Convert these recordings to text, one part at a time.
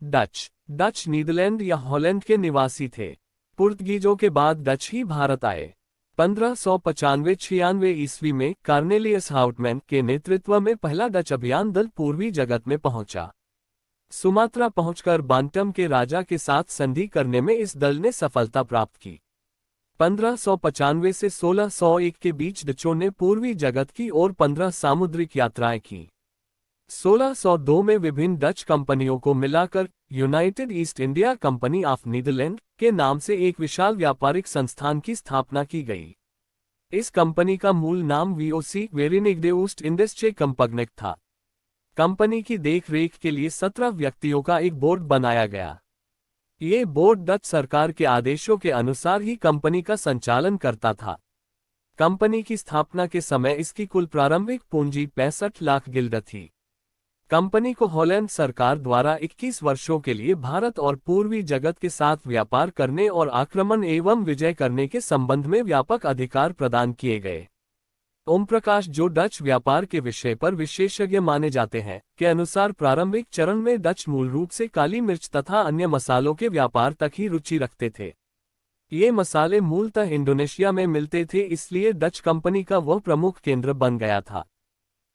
Dutch Netherlands या Holland के निवासी थे। पुर्तगीजों के बाद डच ही भारत आए। 1595-96 ईस्वी में कार्नेलियस हाउटमैन के नेतृत्व में पहला डच अभियान दल पूर्वी जगत में पहुंचा। सुमात्रा पहुंचकर बांटम के राजा के साथ संधि करने में इस दल ने सफलता प्राप्त की। 1595 से 1601 के बीच डचों ने पूर्वी जगत की ओर 15 सामुद्रिक यात्राएं की। 1602 में विभिन्न डच कंपनियों को मिलाकर United East India Company of Netherland के नाम से एक विशाल व्यापारिक संस्थान की स्थापना की गई। इस कंपनी का मूल नाम वीओसी वेरिनिगडे ऊस्ट इंडस्ट्री कंपगनेट था। कंपनी की देखरेख के लिए 17 व्यक्तियों का एक बोर्ड बनाया गया। ये बोर्ड डच सरकार के आदेशों के अनुसार ही कंपनी का संचालन करता था। कंपनी की स्थापना के समय इसकी कुल प्रारंभिक पूंजी 65 लाख गिल्ड थी। कंपनी को हॉलैंड सरकार द्वारा 21 वर्षों के लिए भारत और पूर्वी जगत के साथ व्यापार करने और आक्रमण एवं विजय करने के संबंध में व्यापक अधिकार प्रदान किए गए। ओम प्रकाश, जो डच व्यापार के विषय पर विशेषज्ञ माने जाते हैं, के अनुसार प्रारंभिक चरण में डच मूल रूप से काली मिर्च तथा अन्य मसालों के व्यापार तक ही रुचि रखते थे। ये मसाले मूलतः इंडोनेशिया में मिलते थे, इसलिए डच कंपनी का वह प्रमुख केंद्र बन गया था।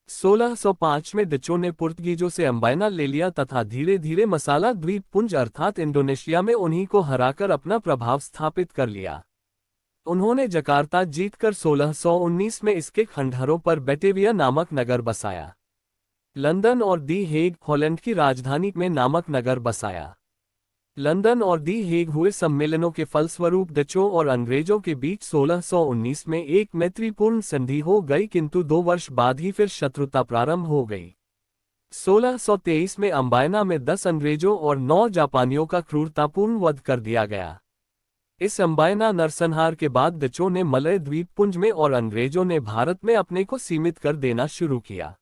1605 में डचों ने पुर्तगीजों से अंबायना ले लिया तथा धीरे धीरे मसाला द्वीप पुंज अर्थात इंडोनेशिया में उन्हीं को हराकर अपना प्रभाव स्थापित कर लिया। उन्होंने जकार्ता जीतकर 1619 में इसके खंडहरों पर बैटेविया नामक नगर बसाया। लंदन और दी हेग हॉलैंड की राजधानी में नामक नगर बसाया। लंदन और दी हेग हुए सम्मेलनों के फलस्वरूप डचों और अंग्रेजों के बीच 1619 में एक मैत्रीपूर्ण संधि हो गई, किंतु 2 वर्ष बाद ही फिर शत्रुता प्रारंभ हो गई। 1623 में अंबायना में 10 अंग्रेजों और 9 जापानियों का क्रूरतापूर्ण वध कर दिया गया। इस अंबायना नरसंहार के बाद डचों ने मलय द्वीपपुंज में और अंग्रेजों ने भारत में अपने को सीमित कर देना शुरू किया।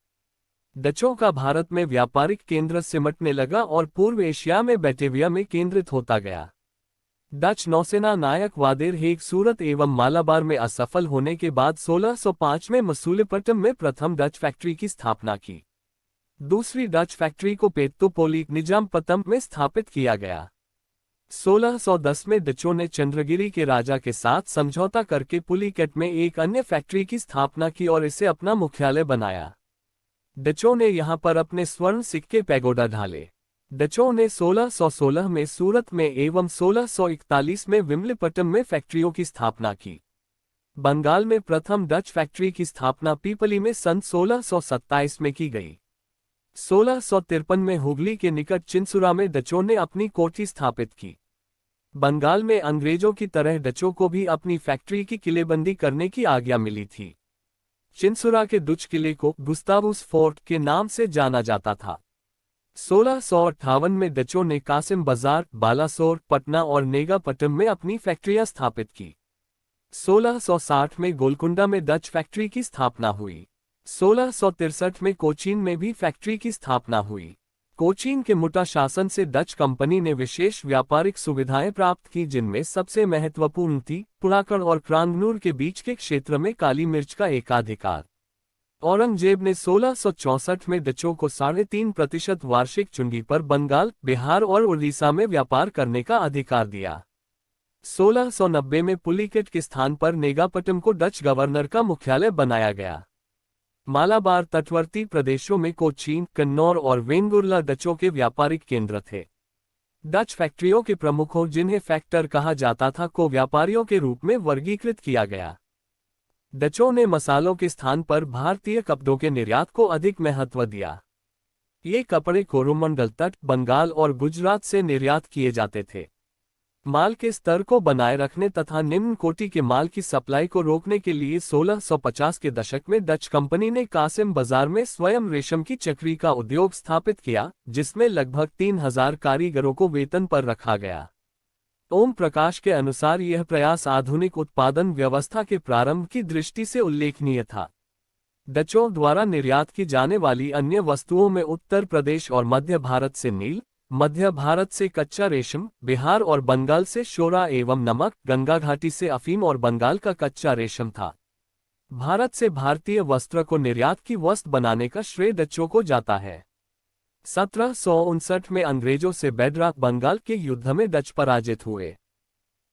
डचों का भारत में व्यापारिक केंद्र सिमटने लगा और पूर्व एशिया में बैटेविया में केंद्रित होता गया। डच नौसेना नायक वादेर हेग सूरत एवं मालाबार में असफल होने के बाद 1605 में मसूलीपट्टनम में प्रथम डच फैक्ट्री की स्थापना की। दूसरी डच फैक्ट्री को पेत्तोपोली निजामपट्टनम में स्थापित किया गया। 1610 में डचों ने चंद्रगिरी के राजा के साथ समझौता करके पुलिकेट में एक अन्य फैक्ट्री की स्थापना की और इसे अपना मुख्यालय बनाया। डचों ने यहां पर अपने स्वर्ण सिक्के पैगोडा ढाले। डचों ने 1616 में सूरत में एवं 1641 में विमलीपट्टनम में फैक्ट्रियों की स्थापना की। बंगाल में प्रथम डच फैक्ट्री की स्थापना पीपली में सन 1627 में की गई। 1653 में हुगली के निकट चिंसुरा में डचों ने अपनी कोठी स्थापित की। बंगाल में अंग्रेजों की तरह डचों को भी अपनी फैक्ट्री की किलेबंदी करने की आज्ञा मिली थी। चिंसुरा के डच किले को गुस्तावुस फोर्ट के नाम से जाना जाता था। 1658 में डचों ने कासिम बाजार, बालासोर, पटना और नेगापट्टनम में अपनी फैक्ट्रियां स्थापित की। 1660 में गोलकुंडा में डच फैक्ट्री की स्थापना हुई। 1663 में कोचीन में भी फैक्ट्री की स्थापना हुई। कोचीन के मुटा शासन से डच कंपनी ने विशेष व्यापारिक सुविधाएं प्राप्त की, जिनमें सबसे महत्वपूर्ण थी पुड़ाकड़ और क्रांगनूर के बीच के क्षेत्र में काली मिर्च का एकाधिकार। औरंगजेब ने 1664 में डचों को 3.5% वार्षिक चुंगी पर बंगाल, बिहार और उड़ीसा में व्यापार करने का अधिकार दिया। 1690 में पुलिकेट के स्थान पर नेगापट्टनम को डच गवर्नर का मुख्यालय बनाया गया। मालाबार तटवर्ती प्रदेशों में कोचीन, कन्नौर और वेंगुर्ला डचों के व्यापारिक केंद्र थे। डच फैक्ट्रियों के प्रमुखों, जिन्हें फैक्टर कहा जाता था, को व्यापारियों के रूप में वर्गीकृत किया गया। डचों ने मसालों के स्थान पर भारतीय कपड़ों के निर्यात को अधिक महत्व दिया। ये कपड़े कोरोमंडल तट, बंगाल और गुजरात से निर्यात किए जाते थे। माल के स्तर को बनाए रखने तथा निम्न कोटि के माल की सप्लाई को रोकने के लिए 1650 के दशक में डच कंपनी ने कासिम बाजार में स्वयं रेशम की चक्री का उद्योग स्थापित किया, जिसमें लगभग 3000 कारीगरों को वेतन पर रखा गया। ओम प्रकाश के अनुसार यह प्रयास आधुनिक उत्पादन व्यवस्था के प्रारंभ की दृष्टि से उल्लेखनीय था। डचों द्वारा निर्यात की जाने वाली अन्य वस्तुओं में उत्तर प्रदेश और मध्य भारत से नील, मध्य भारत से कच्चा रेशम, बिहार और बंगाल से शोरा एवं नमक, गंगा घाटी से अफीम और बंगाल का कच्चा रेशम था। भारत से भारतीय वस्त्र को निर्यात की वस्तु बनाने का श्रेय डचों को जाता है। 1759 में अंग्रेजों से बेडरॉक बंगाल के युद्ध में डच पराजित हुए।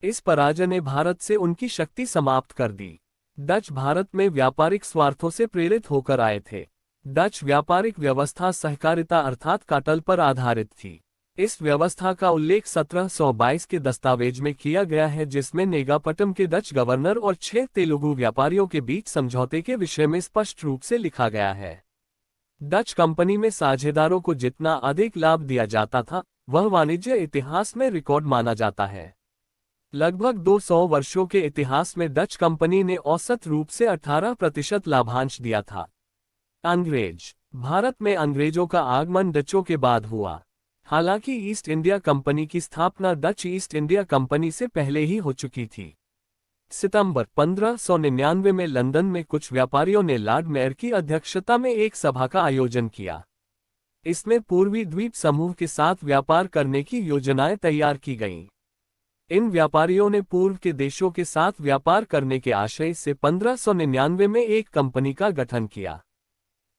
इस पराजय ने भारत से उनकी शक्ति समाप्त कर दी। डच भारत में व्यापारिक स्वार्थों से प्रेरित होकर आए थे। डच व्यापारिक व्यवस्था सहकारिता अर्थात काटल पर आधारित थी। इस व्यवस्था का उल्लेख 1722 के दस्तावेज में किया गया है, जिसमें नेगापटम के डच गवर्नर और 6 तेलुगु व्यापारियों के बीच समझौते के विषय में स्पष्ट रूप से लिखा गया है। डच कंपनी में साझेदारों को जितना अधिक लाभ दिया जाता था, वह वाणिज्य इतिहास में रिकॉर्ड माना जाता है। लगभग 200 वर्षों के इतिहास में डच कंपनी ने औसत रूप से 18% लाभांश दिया था। अंग्रेज भारत में अंग्रेजों का आगमन डचों के बाद हुआ। हालांकि ईस्ट इंडिया कंपनी की स्थापना डच ईस्ट इंडिया कंपनी से पहले ही हो चुकी थी। सितंबर 1599 में लंदन में कुछ व्यापारियों ने लॉर्ड मेयर की अध्यक्षता में एक सभा का आयोजन किया। इसमें पूर्वी द्वीप समूह के साथ व्यापार करने की योजनाएं तैयार की गईं। इन व्यापारियों ने पूर्व के देशों के साथ व्यापार करने के आशय से 1599 में एक कंपनी का गठन किया।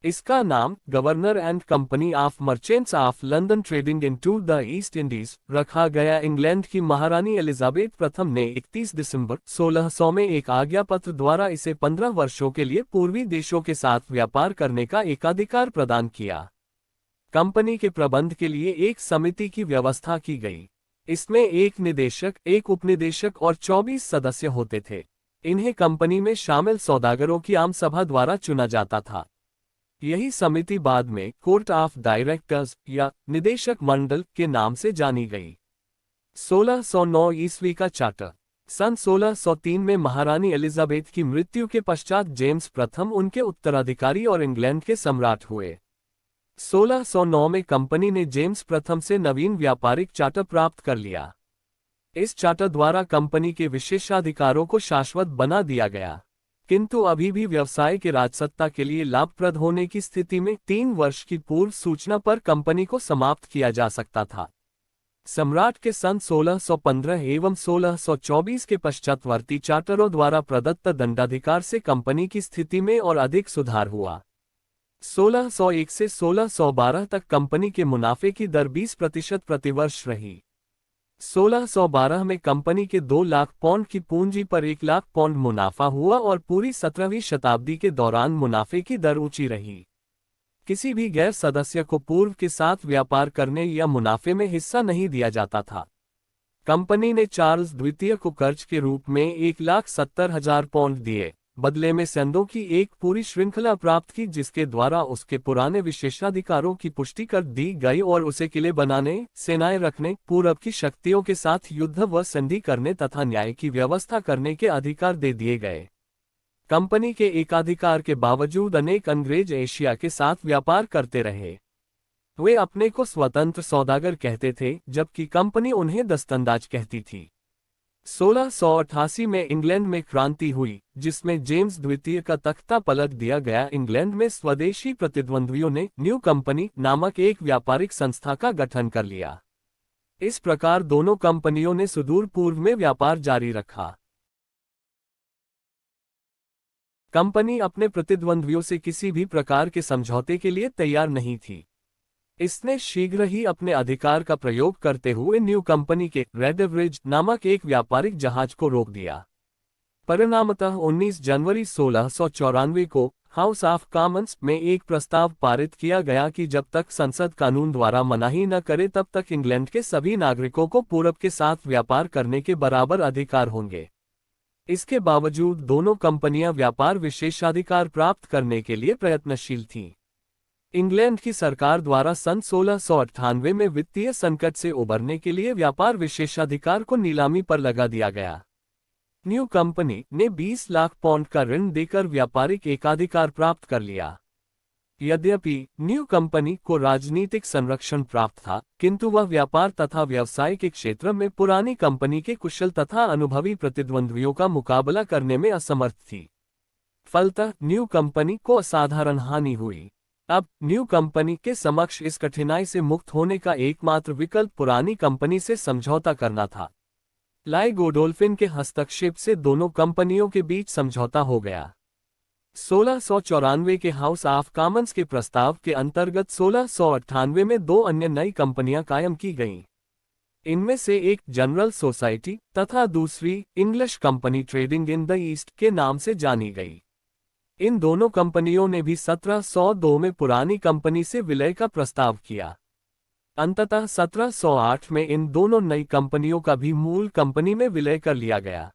इसका नाम governor and company of Merchants of London trading into the East Indies रखा गया। इंग्लैंड की महारानी एलिजाबेथ प्रथम ने 31 दिसंबर 1600 में एक आज्ञापत्र द्वारा इसे 15 वर्षों के लिए पूर्वी देशों के साथ व्यापार करने का एकाधिकार प्रदान किया। कंपनी के प्रबंध के लिए एक समिति की व्यवस्था की गई। इसमें एक निदेशक, एक उपनिदेशक और 24 सदस्य होते थे। इन्हें कंपनी में शामिल सौदागरों की आम सभा द्वारा चुना जाता था। यही समिति बाद में कोर्ट ऑफ डायरेक्टर्स या निदेशक मंडल के नाम से जानी गई। 1609 ईस्वी का चार्टर। सन 1603 में महारानी एलिजाबेथ की मृत्यु के पश्चात जेम्स प्रथम उनके उत्तराधिकारी और इंग्लैंड के सम्राट हुए। 1609 में कंपनी ने जेम्स प्रथम से नवीन व्यापारिक चार्टर प्राप्त कर लिया। इस चार्टर द्वारा कंपनी के विशेषाधिकारों को शाश्वत बना दिया गया, किंतु अभी भी व्यवसाय के राजसत्ता के लिए लाभप्रद होने की स्थिति में 3 वर्ष की पूर्व सूचना पर कंपनी को समाप्त किया जा सकता था। सम्राट के सन 1615 एवं 1624 के पश्चातवर्ती चार्टरों द्वारा प्रदत्त दंडाधिकार से कंपनी की स्थिति में और अधिक सुधार हुआ। 1601 से 1612 तक कंपनी के मुनाफे की दर 20% प्रतिवर्ष रही। 1612 में कंपनी के 2 लाख पाउंड की पूंजी पर 1 लाख पाउंड मुनाफा हुआ और पूरी 17वीं शताब्दी के दौरान मुनाफे की दर ऊंची रही। किसी भी गैर सदस्य को पूर्व के साथ व्यापार करने या मुनाफे में हिस्सा नहीं दिया जाता था। कंपनी ने चार्ल्स द्वितीय को कर्ज के रूप में 1,70,000 पाउंड दिए, बदले में सैंदों की एक पूरी श्रृंखला प्राप्त की, जिसके द्वारा उसके पुराने विशेषाधिकारों की पुष्टि कर दी गई और उसे किले बनाने, सेनाएं रखने, पूरब की शक्तियों के साथ युद्ध व संधि करने तथा न्याय की व्यवस्था करने के अधिकार दे दिए गए। कंपनी के एकाधिकार के बावजूद अनेक अंग्रेज एशिया के साथ व्यापार करते रहे। वे अपने को स्वतंत्र सौदागर कहते थे, जबकि कंपनी उन्हें दस्तंदाज कहती थी। 1688 में इंग्लैंड में क्रांति हुई, जिसमें जेम्स द्वितीय का तख्ता पलट दिया गया। इंग्लैंड में स्वदेशी प्रतिद्वंद्वियों ने न्यू कंपनी नामक एक व्यापारिक संस्था का गठन कर लिया। इस प्रकार दोनों कंपनियों ने सुदूर पूर्व में व्यापार जारी रखा। कंपनी अपने प्रतिद्वंद्वियों से किसी भी प्रकार के समझौते के लिए तैयार नहीं थी। इसने शीघ्र ही अपने अधिकार का प्रयोग करते हुए न्यू कंपनी के रेड एवरेज नामक एक व्यापारिक जहाज को रोक दिया। परिणामतः 19 जनवरी 1694 को हाउस ऑफ कॉमन्स में एक प्रस्ताव पारित किया गया कि जब तक संसद कानून द्वारा मनाही न करे तब तक इंग्लैंड के सभी नागरिकों को पूरब के साथ व्यापार करने के बराबर अधिकार होंगे। इसके बावजूद दोनों कंपनियां व्यापार विशेषाधिकार प्राप्त करने के लिए प्रयत्नशील थीं। इंग्लैंड की सरकार द्वारा सन 1698 में वित्तीय संकट से उबरने के लिए व्यापार विशेषाधिकार को नीलामी पर लगा दिया गया। न्यू कंपनी ने 20 लाख पाउंड का ऋण देकर व्यापारिक एकाधिकार प्राप्त कर लिया। यद्यपि न्यू कंपनी को राजनीतिक संरक्षण प्राप्त था, किंतु वह व्यापार तथा व्यवसाय के क्षेत्र में पुरानी कंपनी के कुशल तथा अनुभवी प्रतिद्वंद्वियों का मुकाबला करने में असमर्थ थी। फलतः न्यू कंपनी को असाधारण हानि हुई। अब न्यू कंपनी के समक्ष इस कठिनाई से मुक्त होने का एकमात्र विकल्प पुरानी कंपनी से समझौता करना था। लॉर्ड गोडोल्फिन के हस्तक्षेप से दोनों कंपनियों के बीच समझौता हो गया। 1694 के हाउस ऑफ कॉमन्स के प्रस्ताव के अंतर्गत 1698 में दो अन्य नई कंपनियां कायम की गईं। इनमें से एक जनरल सोसाइटी तथा दूसरी English company trading in the east के नाम से जानी गई। इन दोनों कंपनियों ने भी 1702 में पुरानी कंपनी से विलय का प्रस्ताव किया। अंततः 1708 में इन दोनों नई कंपनियों का भी मूल कंपनी में विलय कर लिया गया।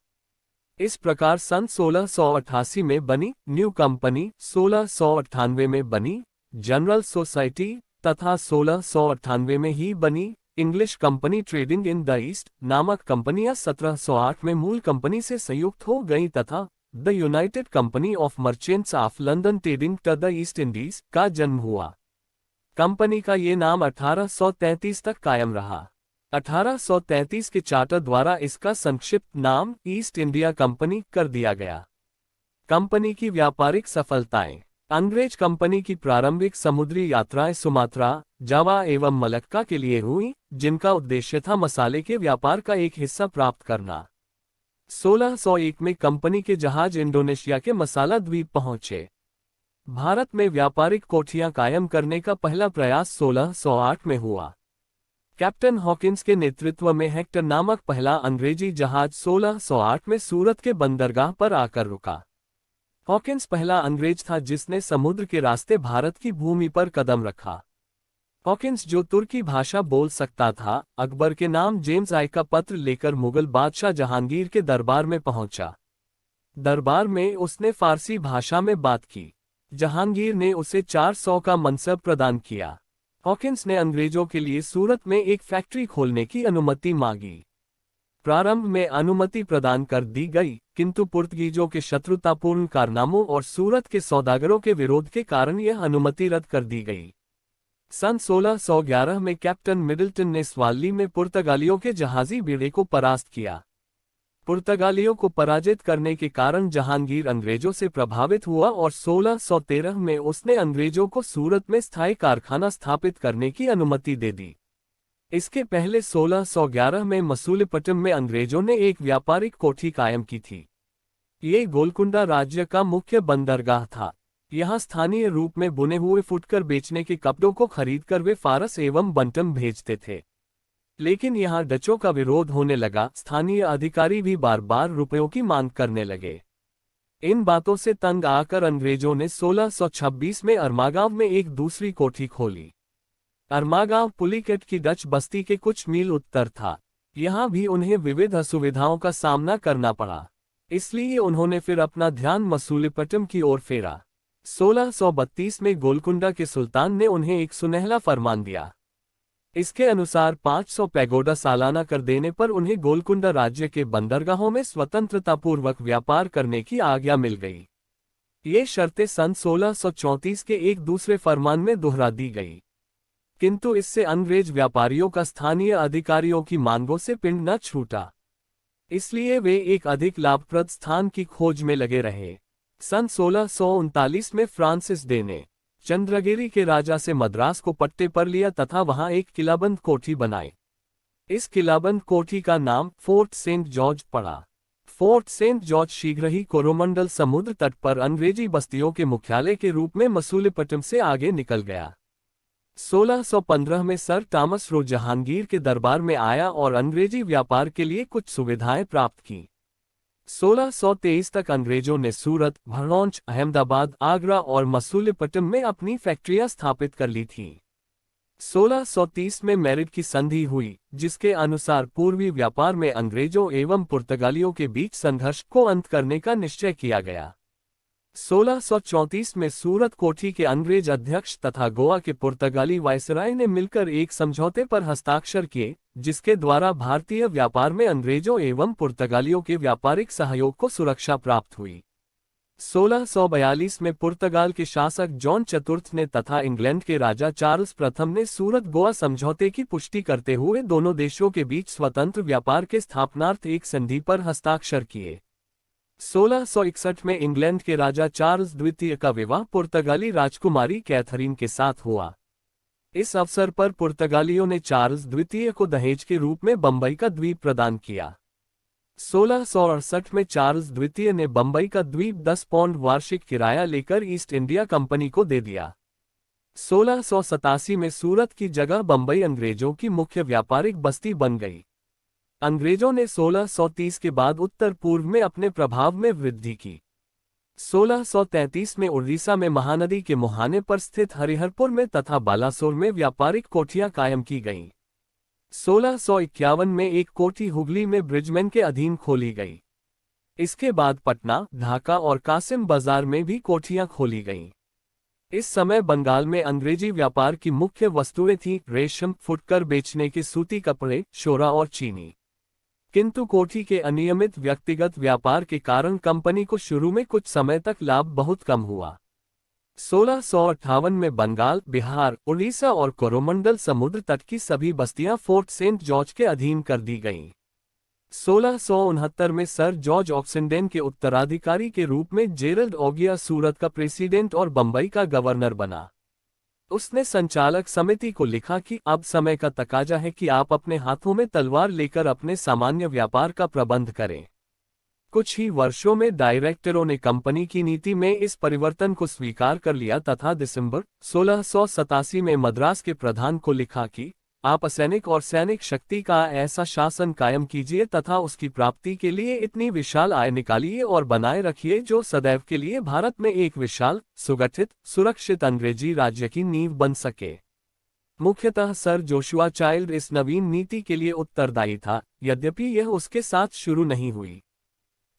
इस प्रकार सन 1688 में बनी न्यू कंपनी, 1698 में बनी जनरल सोसाइटी तथा 1698 में ही बनी English company trading in the east नामक कंपनियां 1708 में मूल कंपनी से संयुक्त हो गईं तथा the United Company of Merchants of London trading to the East Indies का जन्म हुआ। कंपनी का ये नाम 1833 तक कायम रहा। 1833 के चार्टर द्वारा इसका संक्षिप्त नाम ईस्ट इंडिया कंपनी कर दिया गया। कंपनी की व्यापारिक सफलताएं। अंग्रेज कंपनी की प्रारंभिक समुद्री यात्राएं सुमात्रा, जावा एवं मलक्का के लिए हुई, जिनका उद्देश्य था मसाले के व्यापार का एक हिस्सा प्राप्त करना। 1601 में कंपनी के जहाज इंडोनेशिया के मसाला द्वीप पहुंचे। भारत में व्यापारिक कोठियां कायम करने का पहला प्रयास 1608 में हुआ। कैप्टन हॉकिंस के नेतृत्व में हेक्टर नामक पहला अंग्रेजी जहाज 1608 में सूरत के बंदरगाह पर आकर रुका। हॉकिंस पहला अंग्रेज था जिसने समुद्र के रास्ते भारत की भूमि पर कदम रखा। हॉकिंस, जो तुर्की भाषा बोल सकता था, अकबर के नाम जेम्स आई का पत्र लेकर मुगल बादशाह जहांगीर के दरबार में पहुंचा। दरबार में उसने फारसी भाषा में बात की। जहांगीर ने उसे 400 का मनसब प्रदान किया। हॉकिंस ने अंग्रेजों के लिए सूरत में एक फैक्ट्री खोलने की अनुमति मांगी। प्रारंभ में अनुमति प्रदान कर दी गई, किंतु पुर्तगीजों के शत्रुतापूर्ण कारनामों और सूरत के सौदागरों के विरोध के कारण यह अनुमति रद्द कर दी गई। सन 1611 में कैप्टन मिडल्टन ने स्वाली में पुर्तगालियों के जहाजी बेड़े को परास्त किया। पुर्तगालियों को पराजित करने के कारण जहांगीर अंग्रेजों से प्रभावित हुआ और 1613 में उसने अंग्रेजों को सूरत में स्थायी कारखाना स्थापित करने की अनुमति दे दी। इसके पहले 1611 में मसूलीपट्टनम में अंग्रेजों ने एक व्यापारिक कोठी कायम की थी। ये गोलकुंडा राज्य का मुख्य बंदरगाह था। यहाँ स्थानीय रूप में बुने हुए फुटकर बेचने के कपड़ों को खरीदकर वे फारस एवं बंटम भेजते थे। लेकिन यहाँ डचों का विरोध होने लगा। स्थानीय अधिकारी भी बार बार रुपयों की मांग करने लगे। इन बातों से तंग आकर अंग्रेजों ने 1626 में अरमागांव में एक दूसरी कोठी खोली। अरमागांव पुलिकेट की डच बस्ती के कुछ मील उत्तर था। यहाँ भी उन्हें विविध असुविधाओं का सामना करना पड़ा, इसलिए उन्होंने फिर अपना ध्यान मसूलीपट्टनम की ओर फेरा। 1632 में गोलकुंडा के सुल्तान ने उन्हें एक सुनहला फरमान दिया। इसके अनुसार 500 पैगोडा सालाना कर देने पर उन्हें गोलकुंडा राज्य के बंदरगाहों में स्वतंत्रतापूर्वक व्यापार करने की आज्ञा मिल गई। ये शर्तें सन 1634 के एक दूसरे फरमान में दोहरा दी गई, किंतु इससे अंग्रेज व्यापारियों का स्थानीय अधिकारियों की मांगों से पिंड न छूटा, इसलिए वे एक अधिक लाभप्रद स्थान की खोज में लगे रहे। सन 1639 में फ्रांसिस डे ने चंद्रगिरी के राजा से मद्रास को पट्टे पर लिया तथा वहां एक किलाबंद कोठी बनाई। इस किलाबंद कोठी का नाम फोर्ट सेंट जॉर्ज पड़ा। फोर्ट सेंट जॉर्ज शीघ्र ही कोरोमंडल समुद्र तट पर अंग्रेजी बस्तियों के मुख्यालय के रूप में मसूलीपट्टनम से आगे निकल गया। 1615 में सर टॉमस रो जहांगीर के दरबार में आया और अंग्रेजी व्यापार के लिए कुछ सुविधाएं प्राप्त की। 1623 तक अंग्रेजों ने सूरत, भरौंच, अहमदाबाद, आगरा और मसूलीपट्टनम में अपनी फैक्ट्रियां स्थापित कर ली थीं। 1630 में मैरिड की संधि हुई, जिसके अनुसार पूर्वी व्यापार में अंग्रेजों एवं पुर्तगालियों के बीच संघर्ष को अंत करने का निश्चय किया गया। 1634 में सूरत कोठी के अंग्रेज अध्यक्ष तथा गोवा के पुर्तगाली वायसराय ने मिलकर एक समझौते पर हस्ताक्षर किए, जिसके द्वारा भारतीय व्यापार में अंग्रेजों एवं पुर्तगालियों के व्यापारिक सहयोग को सुरक्षा प्राप्त हुई। 1642 में पुर्तगाल के शासक जॉन चतुर्थ ने तथा इंग्लैंड के राजा चार्ल्स प्रथम ने सूरत गोवा समझौते की पुष्टि करते हुए दोनों देशों के बीच स्वतंत्र व्यापार के स्थापनार्थ एक संधि पर हस्ताक्षर किए। 1661 में इंग्लैंड के राजा चार्ल्स द्वितीय का विवाह पुर्तगाली राजकुमारी कैथरीन के साथ हुआ। इस अवसर पर पुर्तगालियों ने चार्ल्स द्वितीय को दहेज के रूप में बंबई का द्वीप प्रदान किया। 1668 में चार्ल्स द्वितीय ने बंबई का द्वीप 10 पौंड वार्षिक किराया लेकर ईस्ट इंडिया कंपनी को दे दिया। 1687 में सूरत की जगह बंबई अंग्रेजों की मुख्य व्यापारिक बस्ती बन गई। अंग्रेजों ने 1630 के बाद उत्तर पूर्व में अपने प्रभाव में वृद्धि की। 1633 में उड़ीसा में महानदी के मुहाने पर स्थित हरिहरपुर में तथा बालासोर में व्यापारिक कोठियां कायम की गईं। 1651 में एक कोठी हुगली में ब्रिजमैन के अधीन खोली गई। इसके बाद पटना, ढाका और कासिम बाजार में भी कोठियां खोली गईं। इस समय बंगाल में अंग्रेजी व्यापार की मुख्य वस्तुएं थीं रेशम, फुटकर बेचने के सूती कपड़े, शोरा और चीनी। किंतु कोठी के अनियमित व्यक्तिगत व्यापार के कारण कंपनी को शुरू में कुछ समय तक लाभ बहुत कम हुआ। 1658 में बंगाल, बिहार, उड़ीसा और कोरोमंडल समुद्र तट की सभी बस्तियां फोर्ट सेंट जॉर्ज के अधीन कर दी गईं। 1669 में सर जॉर्ज ऑक्सेंडेन के उत्तराधिकारी के रूप में जेरल्ड ओगिया सूरत का प्रेसिडेंट और बंबई का गवर्नर बना। उसने संचालक समिति को लिखा कि अब समय का तकाजा है कि आप अपने हाथों में तलवार लेकर अपने सामान्य व्यापार का प्रबंध करें। कुछ ही वर्षों में डायरेक्टरों ने कंपनी की नीति में इस परिवर्तन को स्वीकार कर लिया तथा दिसंबर 1687 में मद्रास के प्रधान को लिखा कि आप असैनिक और सैनिक शक्ति का ऐसा शासन कायम कीजिए तथा उसकी प्राप्ति के लिए इतनी विशाल आय निकालिए और बनाए रखिए जो सदैव के लिए भारत में एक विशाल, सुगठित, सुरक्षित अंग्रेजी राज्य की नींव बन सके। मुख्यतः सर जोशुआ चाइल्ड इस नवीन नीति के लिए उत्तरदायी था, यद्यपि यह उसके साथ शुरू नहीं हुई।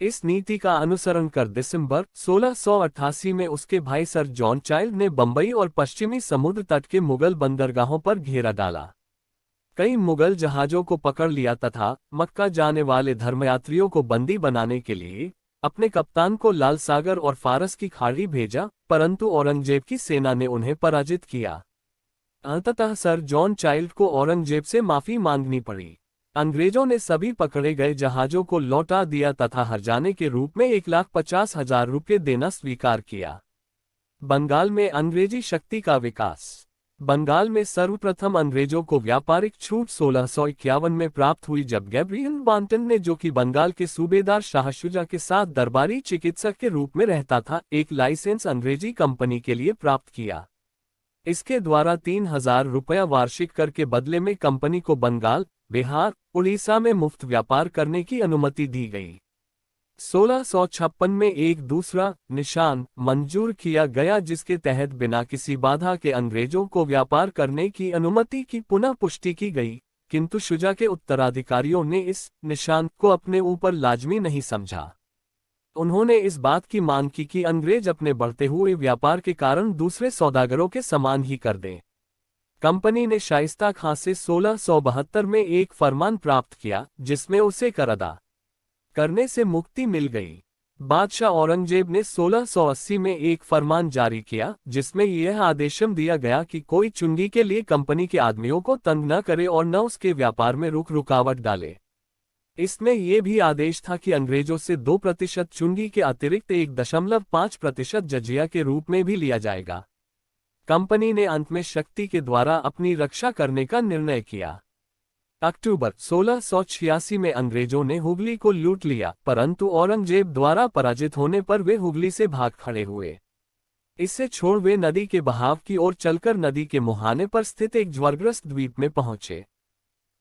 इस नीति का अनुसरण कर दिसंबर 1688 में उसके भाई सर जॉन चाइल्ड ने बंबई और पश्चिमी समुद्र तट के मुगल बंदरगाहों पर घेरा डाला। कई मुगल जहाजों को पकड़ लिया तथा मक्का जाने वाले धर्मयात्रियों को बंदी बनाने के लिए अपने कप्तान को लाल सागर और फारस की खाड़ी भेजा, परंतु औरंगजेब की सेना ने उन्हें पराजित किया। अंततः सर जॉन चाइल्ड को औरंगजेब से माफी मांगनी पड़ी। अंग्रेजों ने सभी पकड़े गए जहाजों को लौटा दिया तथा हर्जाने के रूप में 1,50,000 रुपये देना स्वीकार किया। बंगाल में अंग्रेजी शक्ति का विकास। बंगाल में सर्वप्रथम अंग्रेजों को व्यापारिक छूट 1651 में प्राप्त हुई जब गैब्रियल बांटन ने, जो कि बंगाल के सूबेदार शाह शुजा के साथ दरबारी चिकित्सक के रूप में रहता था, एक लाइसेंस अंग्रेजी कंपनी के लिए प्राप्त किया। इसके द्वारा 3,000 रुपया वार्षिक कर के बदले में कंपनी को बंगाल, बिहार, उड़ीसा में मुफ्त व्यापार करने की अनुमति दी गई। 1656 में एक दूसरा निशान मंजूर किया गया जिसके तहत बिना किसी बाधा के अंग्रेजों को व्यापार करने की अनुमति की पुनः पुष्टि की गई, किंतु शुजा के उत्तराधिकारियों ने इस निशान को अपने ऊपर लाजमी नहीं समझा। उन्होंने इस बात की मांग की कि अंग्रेज अपने बढ़ते हुए व्यापार के कारण दूसरे सौदागरों के समान ही कर दें। कंपनी ने शाइस्ता खां से 1672 में एक फरमान प्राप्त किया जिसमें उसे कर अदा करने से मुक्ति मिल गई। बादशाह औरंगजेब ने 1680 में एक फरमान जारी किया जिसमें यह आदेश दिया गया कि कोई चुंगी के लिए कंपनी के आदमियों को तंग न करे और न उसके व्यापार में रुकावट डाले। इसमें यह भी आदेश था कि अंग्रेजों से 2% चुंगी के अतिरिक्त 1.5% जजिया के रूप में भी लिया जाएगा। कंपनी ने अंत में शक्ति के द्वारा अपनी रक्षा करने का निर्णय किया। अक्टूबर 1686 में अंग्रेजों ने हुगली को लूट लिया, परंतु औरंगजेब द्वारा पराजित होने पर वे हुगली से भाग खड़े हुए। इससे छोड़ वे नदी के बहाव की ओर चलकर नदी के मुहाने पर स्थित एक ज्वारग्रस्त द्वीप में पहुंचे।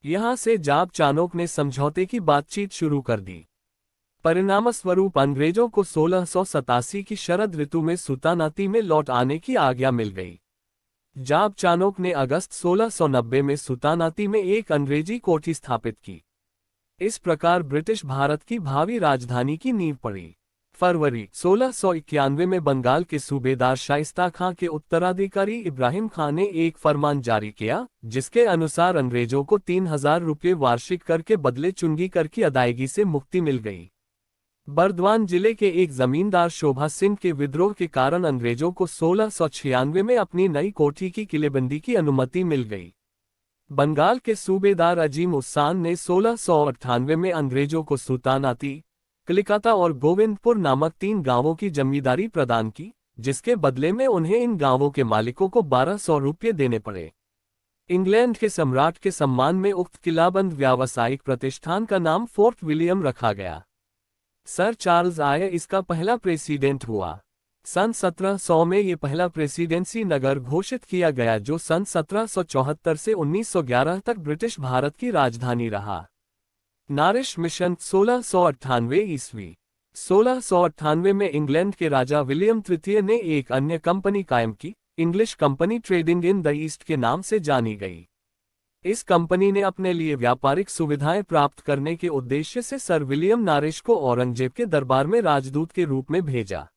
यहां से जाब चानोक ने समझौते की बातचीत शुरू कर दी। परिणामस्वरूप अंग्रेजों को 1687 की शरद ऋतु में सुल्तानाती में लौट आने की आज्ञा मिल गई। जाब चानोक ने अगस्त 1690 में सुल्तानाती में एक अंग्रेजी कोठी स्थापित की। इस प्रकार ब्रिटिश भारत की भावी राजधानी की नींव पड़ी। फरवरी 1691 में बंगाल के सूबेदार शाइस्ता खां के उत्तराधिकारी इब्राहिम खां ने एक फरमान जारी किया जिसके अनुसार अंग्रेजों को 3,000 रुपये वार्षिक कर के बदले चुंगी कर की अदायगी से मुक्ति मिल गई। बर्दवान जिले के एक जमींदार शोभा सिंह के विद्रोह के कारण अंग्रेजों को 1696 में अपनी नई कोठी की किलेबंदी की अनुमति मिल गई। बंगाल के सूबेदार अजीम उस्सान ने 1698 में अंग्रेजों को सुल्तानाती, कलिकता और गोविंदपुर नामक 3 गांवों की जमींदारी प्रदान की, जिसके बदले में उन्हें इन गांवों के मालिकों को 1200 रुपये देने पड़े। इंग्लैंड के सम्राट के सम्मान में उक्त किलाबंद व्यावसायिक प्रतिष्ठान का नाम फोर्ट विलियम रखा गया। सर चार्ल्स आय इसका पहला प्रेसिडेंट हुआ। सन 1700 में ये पहला प्रेसिडेंसी नगर घोषित किया गया जो सन 1774 से 1911 तक ब्रिटिश भारत की राजधानी रहा। नारिश मिशन 1698 ईस्वी। 1698 में इंग्लैंड के राजा विलियम तृतीय ने एक अन्य कंपनी कायम की, English company trading in the east के नाम से जानी गई। इस कंपनी ने अपने लिए व्यापारिक सुविधाएं प्राप्त करने के उद्देश्य से सर विलियम नारिश को औरंगजेब के दरबार में राजदूत के रूप में भेजा,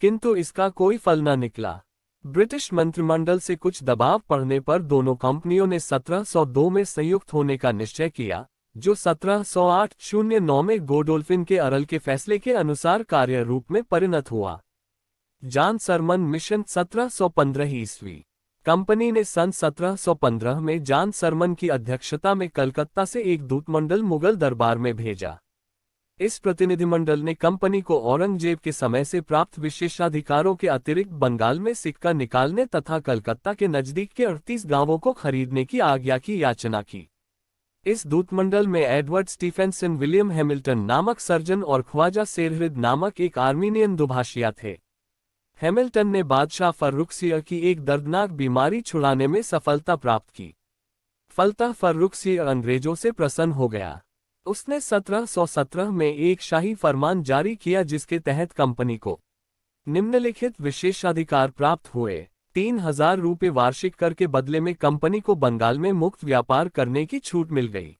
किंतु इसका कोई फल न निकला। ब्रिटिश मंत्रिमंडल से कुछ दबाव पड़ने पर दोनों कंपनियों ने 1702 में संयुक्त होने का निश्चय किया, जो 1708-09 में गोडोल्फिन के अरल के फैसले के अनुसार कार्य रूप में परिणत हुआ। जॉन सरमन मिशन 1715 ईस्वी। कंपनी ने सन 1715 में जॉन सरमन की अध्यक्षता में कलकत्ता से एक दूतमंडल मुगल दरबार में भेजा। इस प्रतिनिधिमंडल ने कंपनी को औरंगजेब के समय से प्राप्त विशेषाधिकारों के अतिरिक्त बंगाल में सिक्का निकालने तथा कलकत्ता के नजदीक के 38 गांवों को खरीदने की आज्ञा की याचना की। इस दूतमंडल में एडवर्ड स्टीफेंसन, विलियम हैमिल्टन नामक सर्जन और ख्वाजा सेरहिद नामक एक आर्मीनियन दुभाषिया थे। हैमिल्टन ने बादशाह फर्रुखसियर की एक दर्दनाक बीमारी छुड़ाने में सफलता प्राप्त की। फलतः फर्रुखसियर अंग्रेजों से प्रसन्न हो गया। उसने 1717 में एक शाही फरमान जारी किया जिसके तहत कंपनी को निम्नलिखित विशेषाधिकार प्राप्त हुए। 3000 रुपये वार्षिक कर के बदले में कंपनी को बंगाल में मुक्त व्यापार करने की छूट मिल गई।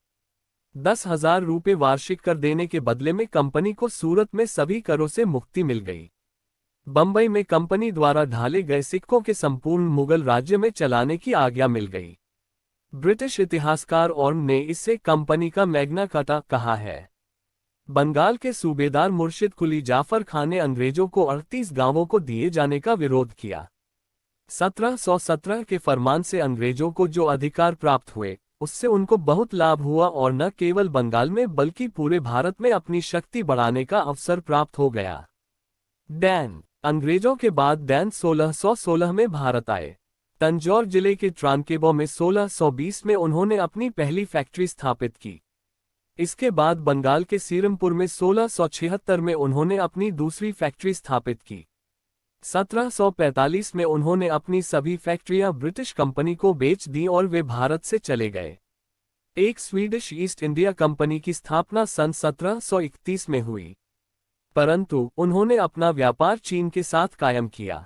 10,000 रुपये वार्षिक कर देने के बदले में कंपनी को सूरत में सभी करों से मुक्ति मिल गई। बंबई में कंपनी द्वारा ढाले गए सिक्कों के संपूर्ण मुगल राज्य में चलाने की आज्ञा मिल गई। ब्रिटिश इतिहासकार ऑर्म ने इसे कंपनी का मैग्ना कार्टा कहा है। बंगाल के सूबेदार मुर्शिद कुली जाफर खान ने अंग्रेजों को 38 गांवों को दिए जाने का विरोध किया। 1717 के फरमान से अंग्रेजों को जो अधिकार प्राप्त हुए उससे उनको बहुत लाभ हुआ और न केवल बंगाल में बल्कि पूरे भारत में अपनी शक्ति बढ़ाने का अवसर प्राप्त हो गया। डैन। अंग्रेजों के बाद डैन 1616 में भारत आए। तंजौर जिले के ट्रांकेबो में 1620 में उन्होंने अपनी पहली फैक्ट्री स्थापित की। इसके बाद बंगाल के सीरमपुर में 1676 में उन्होंने अपनी दूसरी फैक्ट्री स्थापित की। 1745 में उन्होंने अपनी सभी फैक्ट्रियां ब्रिटिश कंपनी को बेच दी और वे भारत से चले गए। एक स्वीडिश ईस्ट इंडिया कंपनी की स्थापना सन 1731 में हुई, परंतु उन्होंने अपना व्यापार चीन के साथ कायम किया।